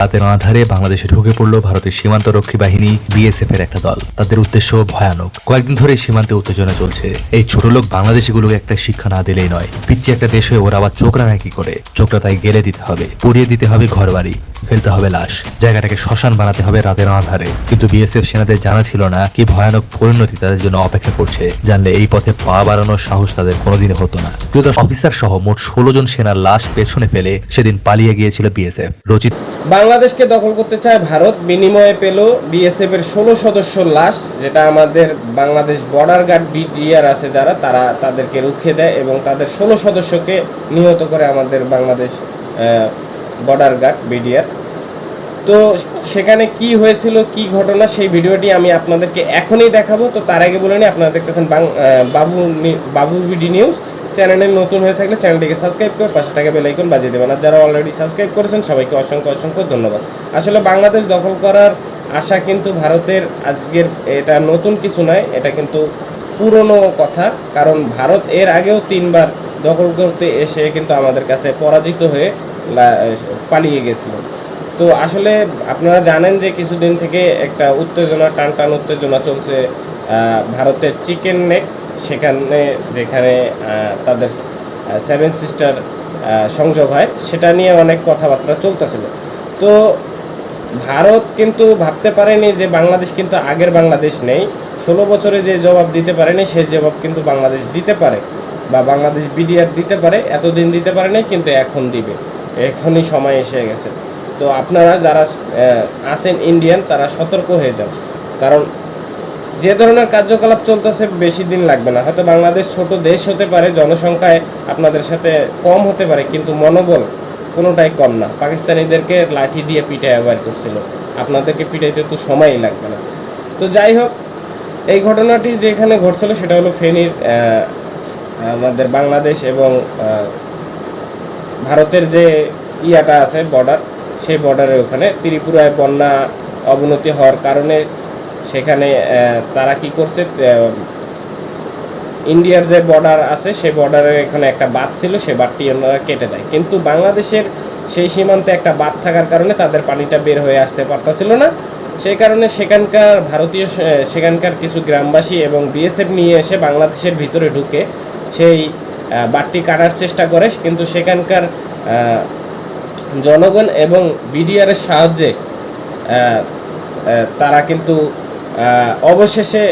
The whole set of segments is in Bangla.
রাতের আঁধারে বাংলাদেশে ঢুকে পড়ল ভারতের সীমান্তরক্ষী বাহিনী বিএসএফ এর একটা দল। তাদের উদ্দেশ্য ভয়ানক। কয়েকদিন ধরে সীমান্তে উত্তেজনা চলছে। এই ছোট লোক বাংলাদেশিগুলোকে একটা শিক্ষা না দিলেই নয়। পিচ্ছি একটা দেশ হয়ে ওরা আবার চোখ রাঙায় কি করে? চোখটা তাই গেলে দিতে হবে, পুড়িয়ে দিতে হবে ঘরবাড়ি, ফেলতে হবে লাশ, জায়গাটাকে শ্মশান বানাতে হবে রাতের আঁধারে। কিন্তু বিএসএফ সেনাদের জানা ছিল না কি ভয়ানক পরিণতি তাদের জন্য অপেক্ষা করছে। জানলে এই পথে পা বাড়ানোর সাহস তাদের কোনোদিনই হতো না। প্রিয় অফিসার সহ মোট 16 জন সেনার লাশ পেছনে ফেলে সেদিন পালিয়ে গিয়েছিল বিএসএফ। রচিত বাংলাদেশকে দখল করতে চায় ভারত, বিনিময়ে পেল বিএসএফ এর 16 সদস্যর লাশ, যেটা আমাদের বাংলাদেশ বর্ডার গার্ড বিডিআর আছে যারা, তারা তাদেরকে রুখে দেয় এবং তাদের 16 সদস্যকে নিহত করে আমাদের বাংলাদেশ বর্ডার গার্ড বিডিআর। তো সেখানে কি হয়েছিল, কি ঘটনা, সেই ভিডিওটি আমি আপনাদেরকে এখনই দেখাবো। তো তার আগে বলে নিই, আপনারা দেখতেছেন বাবু বিডি নিউজ। চ্যানেলে নতুন হয়ে থাকলে চ্যানেলটিকে সাবস্ক্রাইব করে পাশে থাকা বেল আইকন বাজিয়ে দেবেন। আর যারা অলরেডি সাবস্ক্রাইব করেছেন সবাইকে অসংখ্য ধন্যবাদ। আসলে বাংলাদেশ দখল করার আশা কিন্তু ভারতের আজকের এটা নতুন কিছু নয়, এটা কিন্তু পুরনো কথা। কারণ ভারত এর আগেও 3বার দখল করতে এসে কিন্তু আমাদের কাছে পরাজিত হয়ে পালিয়ে গেছিল। তো আসলে আপনারা জানেন যে কিছুদিন থেকে একটা উত্তেজনা, টান উত্তেজনা চলছে ভারতের চিকেন নেক, সেখানে যেখানে তাদের 7 সিস্টার সংযোগ হয়, সেটা নিয়ে অনেক কথাবার্তা চলতেছিল। তো ভারত কিন্তু ভাবতে পারেনি যে বাংলাদেশ কিন্তু আগের বাংলাদেশ নেই। 16 বছরে যে জবাব দিতে পারেনি সেই জবাব কিন্তু বাংলাদেশ দিতে পারে, বা বাংলাদেশ বিডিআর দিতে পারে। এতদিন দিতে পারেনি, কিন্তু এখন দিবে, এখনই সময় এসে গেছে। তো আপনারা যারা আছেন ইন্ডিয়ান, তারা সতর্ক হয়ে যান। কারণ যে ধরনের কার্যকলাপ চলতেছে বেশি দিন লাগবে না। হয়তো বাংলাদেশ ছোট দেশ হতে পারে, জনসংখ্যায় আপনাদের সাথে কম হতে পারে, কিন্তু মনোবল কোনোটাই কম না। পাকিস্তানিদেরকে লাঠি দিয়ে পিটায় বের করছিল, আপনাদেরকে পিটাইতে তো সময়ই লাগবে না। তো যাই হোক, এই ঘটনাটি যেখানে ঘটছিল সেটা হলো ফেনীর আমাদের বাংলাদেশ এবং ভারতের যে ইয়াটা আছে বর্ডার, সেই বর্ডারের ওখানে ত্রিপুরায় বন্যা অবনতি হওয়ার কারণে সেখানে তারা কি করছে, ইন্ডিয়ার যে বর্ডার আছে সেই বর্ডারের এখানে একটা বাঁধ ছিল, সেই বাঁধটি ওনারা কেটে দেয়। কিন্তু বাংলাদেশের সেই সীমান্তে একটা বাঁধ থাকার কারণে তাদের পানিটা বের হয়ে আসতে পারতেছিল না। সেই কারণে সেখানকার কিছু গ্রামবাসী এবং বিএসএফ নিয়ে এসে বাংলাদেশের ভিতরে ঢুকে সেই বাঁধটি কাটার চেষ্টা করে। কিন্তু সেখানকার জনগণ এবং বিডিআরের সাহায্যে তারা কিন্তু অবশেষে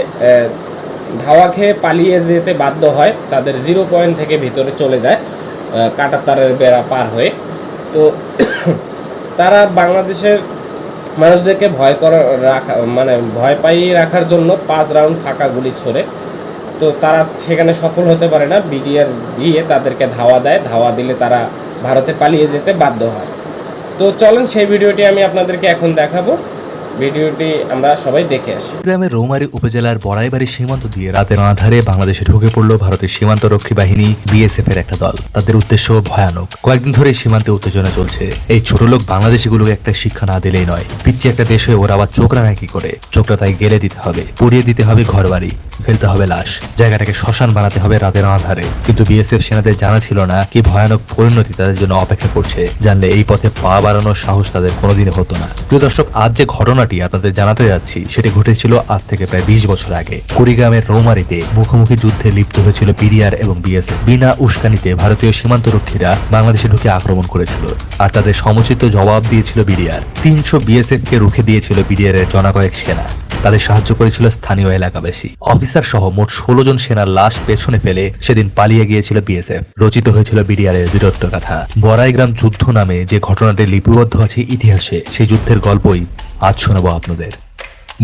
ধাওয়া খেয়ে পালিয়ে যেতে বাধ্য হয়। তাদের 0 পয়েন্ট থেকে ভিতরে চলে যায় কাঁটাতারের বেড়া পার হয়ে। তো তারা বাংলাদেশের মানুষদেরকে ভয় পাইয়ে রাখার জন্য 5 রাউন্ড ফাঁকা গুলি ছোড়ে। তো তারা সেখানে সফল হতে পারে না। বিডিআর দিয়ে তাদেরকে ধাওয়া দেয়, ধাওয়া দিলে তারা ভারতে পালিয়ে যেতে বাধ্য হয়। তো চলেন সেই ভিডিওটি আমি আপনাদেরকে এখন দেখাবো। ভিডিওটি আমরা সবাই দেখে আসি। গ্রামের রৌমারী উপজেলার বড়াইবাড়ি সীমান্ত দিয়ে রাতের আঁধারে বাংলাদেশে ঢুকে পড়ল ভারতের সীমান্তরক্ষী বাহিনী বিএসএফ এর একটা দল। তাদের উদ্দেশ্য ভয়ানক। কয়েকদিন ধরে সীমান্তে উত্তেজনা চলছে। এই ছোট লোক বাংলাদেশিগুলোকে একটা শিক্ষা না দিলেই নয়। পিচ্ছি একটা দেশ হয়ে ওরা আবার চোখ রাঙায় কি করে? চোখটা তাই গেলে দিতে হবে, পুড়িয়ে দিতে হবে ঘরবাড়ি, ফেলতে হবে লাশ, জায়গাটাকে শ্মশান বানাতে হবে রাতের আঁধারে। কিন্তু বিএসএফ সেনাদের জানা ছিল না কি ভয়ানক পরিণতি তাদের জন্য অপেক্ষা করছে। জানলে এই পথে পা বাড়ানোর সাহস তাদের কোনোদিনই হতো না। প্রিয় দর্শক, আজ যে ঘটনাটি আপনাদের জানাতে যাচ্ছি সেটি ঘটেছিল আজ থেকে প্রায় 20 বছর আগে। কুড়িগ্রামের রৌমারীতে মুখোমুখি যুদ্ধে লিপ্ত হয়েছিল বিডিআর এবং বিএসএফ। বিনা উস্কানিতে ভারতীয় সীমান্তরক্ষীরা বাংলাদেশে ঢুকে আক্রমণ করেছিল, আর তাদের সমুচিত জবাব দিয়েছিল বিডিআর। 300 বিএসএফ কে রুখে দিয়েছিল বিডিআর এর জনকয়েক সেনা। তাদের সাহায্য করেছিল স্থানীয় এলাকাবাসী। অফিসার সহ মোট 16 জন সেনার লাশ পেছনে ফেলে সেদিন পালিয়ে গিয়েছিল বিএসএফ। রচিত হয়েছিল বিডিআর এর বীরত্ব গাথা। বড়াইগ্রাম যুদ্ধ নামে যে ঘটনাটি লিপিবদ্ধ আছে ইতিহাসে, সেই যুদ্ধের গল্পই আজ শোনাবো আপনাদের।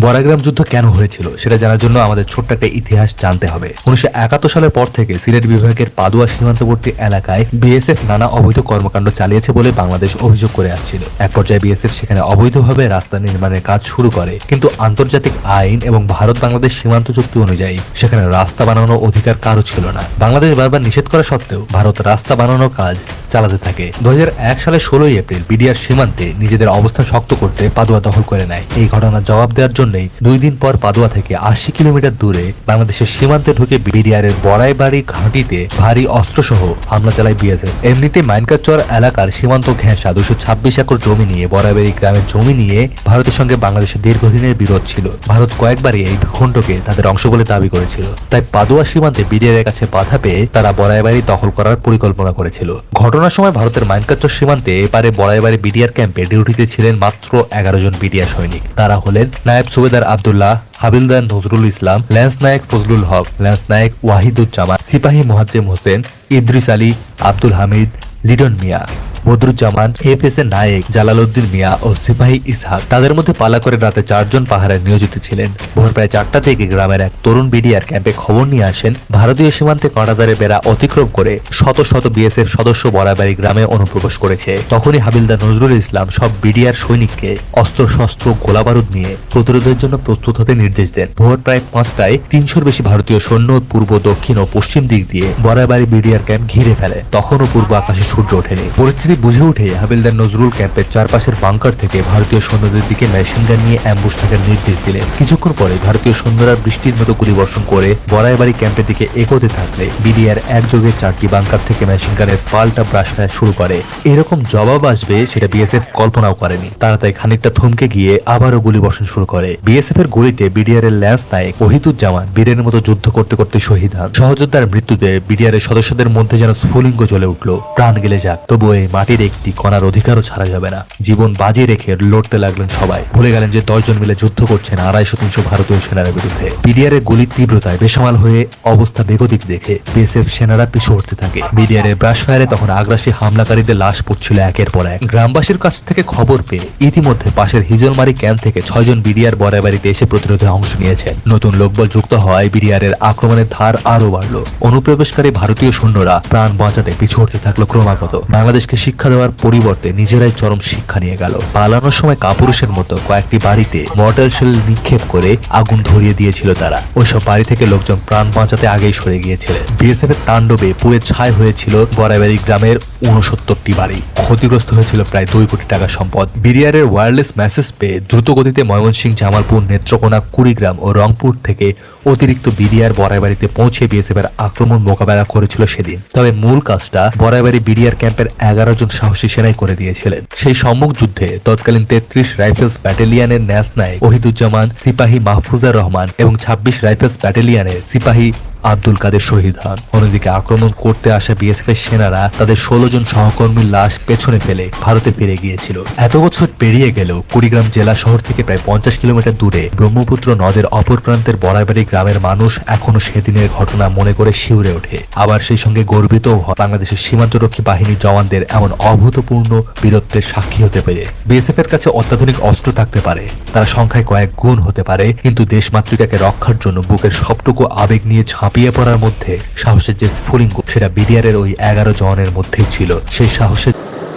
বড়াইগ্রাম যুদ্ধ কেন হয়েছিল সেটা জানার জন্য আমাদের ছোট্ট একটা ইতিহাস জানতে হবে। 1971 সালের পর থেকে সিলেট বিভাগের পাদুয়া সীমান্তবর্তী এলাকায় বিএসএফ নানা অবৈধ কর্মকাণ্ড চালিয়েছে বলে বাংলাদেশ অভিযোগ করে আসছিল। এক পর্যায়ে বিএসএফ সেখানে অবৈধভাবে রাস্তা নির্মাণের কাজ শুরু করে, কিন্তু আন্তর্জাতিক আইন এবং ভারত বাংলাদেশ সীমান্ত চুক্তি অনুযায়ী সেখানে রাস্তা বানানোর অধিকার কারো ছিল না। বাংলাদেশ বারবার নিষেধ করা সত্ত্বেও ভারত রাস্তা বানানোর কাজ চালাতে থাকে। 2001 সালের 16 এপ্রিল বিডিআর সীমান্তে নিজেদের অবস্থান শক্ত করতে পাদুয়া দখল করে নেয়। এই ঘটনার জবাব দেওয়ার জন্য জন্যই 2 দিন পর পাদুয়া থেকে 80 কিলোমিটার দূরে বাংলাদেশের সীমান্তে ঢুকে বিডিআরের বড়াইবাড়ি ঘাঁটিতে ভারী অস্ত্রসহ হামলা চালায় বিএসএফ। এমনিতে মাইনকারচর এলাকার সীমান্ত ঘেঁষা 226 একর জমি নিয়ে বড়াইবাড়ি গ্রামের জমি নিয়ে ভারতের সঙ্গে বাংলাদেশের দীর্ঘদিনের বিরোধ ছিল। ভারত কয়েকবারই এই ভূখণ্ডকে তাদের অংশ বলে দাবি করেছিল। তাই পাদুয়া সীমান্তে বিডিআরের কাছে বাধা পেয়ে তারা বড়াইবাড়ি দখল করার পরিকল্পনা করেছিল। ঘটনার সময় ভারতের মাইনকারচর সীমান্তে এপারে বড়াইবাড়ি বিডিআর ক্যাম্পে ডিউটিতে ছিলেন মাত্র 11 জন বিডিআর সৈনিক। তারা হলেন নায়েব সুবেদার আব্দুল্লাহ, হাবিলদার নজরুল ইসলাম, ল্যান্স নায়েক ফজলুল হক, ল্যান্স নায়েক ওয়াহিদুজ্জামান, সিপাহী মোহাজ্জেম হোসেন, ইদ্রিস আলী, আব্দুল হামিদ, লিডন মিয়া, বদরুজ্জামান, এফএসএ নায়েক, জালালউদ্দিন মিয়া ও সিপাহী ইসহাক। তাদের মধ্যে পালা করে রাতে 4 জন পাহারায় নিয়োজিত ছিলেন। ভোর প্রায় 4টা থেকে গ্রামের এক তরুণ বিডিআর ক্যাম্পে খবর নিয়ে আসেন ভারতীয় সীমান্তে কাঁটাতারের বেড়া অতিক্রম করে শত শত বিএসএফ সদস্য বড়াইবাড়ি গ্রামে অনুপ্রবেশ করেছে। তখনই হাবিলদার নজরুল ইসলাম সব বিডিআর সৈনিককে অস্ত্রশস্ত্র গোলাবারুদ নিয়ে প্রতিরোধের জন্য প্রস্তুত হতে নির্দেশ দেন। ভোর প্রায় 5টায় 300-র বেশি ভারতীয় সৈন্য পূর্ব, দক্ষিণ ও পশ্চিম দিক দিয়ে বড়াইবাড়ি বিডিআর ক্যাম্প ঘিরে ফেলে। তখনও পূর্ব আকাশে সূর্য ওঠেনি। পরিস্থিতি বুঝে উঠে হাবিলদার নজরুল ক্যাম্পের চারপাশের বাংকার থেকে ভারতীয় সৈন্যদের দিকে মেশিন গান নিয়ে অ্যাম্বুশ থাকার নির্দেশ দিলেন। কিছুক্ষণ পরে ভারতীয় সৈন্যরা বৃষ্টির মতো গুলিবর্ষণ করে বড়াইবাড়ি ক্যাম্পের দিকে এগোতে থাকলে বিডিআর একযোগে 4টি বাংকার থেকে মেশিন গানের পাল্টা ব্রাশ ফায়ার শুরু করে। এরকম জবাব আসবে সেটা বিএসএফ কল্পনাও করেনি। তারা তাই খানিকটা থমকে গিয়ে আবারও গুলিবর্ষণ শুরু করে। বিএসএফ এর গুলিতে বিডিআর এর ল্যান্স নায়েক ওয়াহিদুজ্জামান বীরের মতো যুদ্ধ করতে করতে শহীদ হন। সহযোদ্ধার মৃত্যুতে বিডিআর এর সদস্যদের মধ্যে যেন স্ফুলিঙ্গ জ্বলে উঠল। প্রাণ গেলে যাক, তবু এই মাটির একটি কণার অধিকারও ছাড়া যাবে না। জীবন বাজি রেখে লড়তে লাগলেন সবাই। ভুলে গেলেন যে 10 জন মিলে যুদ্ধ করছেন 250-300 ভারতীয় সেনার বিরুদ্ধে। বিডিআর এর গুলির তীব্রতায় বেসামাল হয়ে অবস্থা বেগতিক দেখে বিএসএফ সেনারা পিছু হটতে থাকে। বিডিআর এর ব্রাশ ফায়ারে তখন আগ্রাসী হামলাকারীদের লাশ পড়ছিল একের পর এক। গ্রামবাসীর কাছ থেকে খবর পেয়ে ইতিমধ্যে পাশের হিজলমারি ক্যাম্প থেকে 6 জন বিডিআর বড়াইবাড়িতে এসে প্রতিরোধে অংশ নিয়েছেন। নতুন লোকবল যুক্ত হওয়ায় বিডিআর এর আক্রমণের ধার আরো বাড়ল। অনুপ্রবেশকারী ভারতীয় সৈন্যরা প্রাণ বাঁচাতে পিছু হটতে থাকলো ক্রমাগত। বাংলাদেশকে শিক্ষা দেওয়ার পরিবর্তে নিজেরাই চরম শিক্ষা নিয়ে গেল। পালানোর সময় কাপুরুষের মতো কয়েকটি বাড়িতে মর্টার শেল নিক্ষেপ করে আগুন ধরিয়ে দিয়েছিল তারা। ওইসব বাড়ি থেকে লোকজন প্রাণ বাঁচাতে আগেই সরে গিয়েছিলেন। বিএসএফ এর তাণ্ডবে পুড়ে ছাই হয়েছিল বড়াইবাড়ি গ্রামের 69টি বাড়ি। ক্ষতিগ্রস্ত হয়েছিল প্রায় 2 কোটি টাকা সম্পদ। বিডিআর এর ওয়্যারলেস মেসেজ পেয়ে দ্রুতগতিতে ময়মনসিংহ, জামালপুর, নেত্রকোনা, কুড়িগ্রাম ও রংপুর থেকে অতিরিক্ত বিডিআর বড়াইবাড়িতে পৌঁছে বিএসএফ এর আক্রমণ মোকাবেলা করেছিল সেদিন। তবে মূল কাজটা বড়াইবাড়ি বিডিআর ক্যাম্পের 11 জন সাহসী সেনাই করে দিয়েছিলেন। সেই সম্মুখ যুদ্ধে তৎকালীন 33 রাইফেলস ব্যাটালিয়নের ন্যাস নায়েক ওয়াহিদুজ্জামান, সিপাহী মাহফুজার রহমান এবং 26 রাইফেলস ব্যাটালিয়নের সিপাহী আব্দুল কাদের শহীদ হন। অন্যদিকে আক্রমণ করতে আসা বিএসএফ এর সেনারা তাদের 16 জন সহকর্মীর লাশ পেছনে ফেলে ভারতে ফিরে গিয়েছিল। এত বছর পেরিয়ে গেলেও কুড়িগ্রাম জেলা শহর থেকে প্রায় 50 কিলোমিটার দূরে ব্রহ্মপুত্র নদের অপর প্রান্তের বড়াইবাড়ি গ্রামের মানুষ এখনো সেদিনের ঘটনা মনে করে শিউরে ওঠে। আবার সেই সঙ্গে গর্বিতও হয় বাংলাদেশের সীমান্তরক্ষী বাহিনীর জওয়ানদের এমন অভূতপূর্ণ বীরত্বের সাক্ষী হতে পেরে। বিএসএফ এর কাছে অত্যাধুনিক অস্ত্র থাকতে পারে, তারা সংখ্যায় কয়েক গুণ হতে পারে, কিন্তু দেশমাতৃকাকে রক্ষার জন্য বুকের সবটুকু আবেগ নিয়ে ঝাঁপিয়ে পড়ার মধ্যে সাহসের যে স্ফুলিঙ্গ, সেটা বিডিআর এর ওই 11 জওয়ানের মধ্যেই ছিল। সেই সাহসের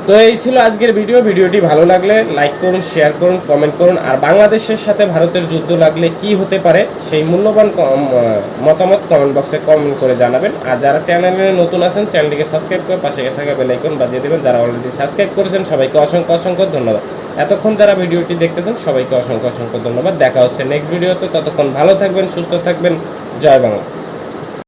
তো এই ছিল আজকের ভিডিওটি ভালো লাগলে লাইক করুন, শেয়ার করুন, কমেন্ট করুন। আর বাংলাদেশের সাথে ভারতের যুদ্ধ লাগলে কি হতে পারে সেই মূল্যবান মতামত কমেন্ট বক্সে কমেন্ট করে জানাবেন। আর যারা চ্যানেলে নতুন আছেন চ্যানেলটিকে সাবস্ক্রাইব করে পাশে থাকা বেল আইকন বাজিয়ে দেবেন। যারা অলরেডি সাবস্ক্রাইব করেছেন সবাইকে অসংখ্য ধন্যবাদ। এতক্ষণ যারা ভিডিওটি দেখতেছেন সবাইকে অসংখ্য ধন্যবাদ। দেখা হচ্ছে নেক্সট ভিডিওতে। ততক্ষণ ভালো থাকবেন, সুস্থ থাকবেন। জয় বাংলা।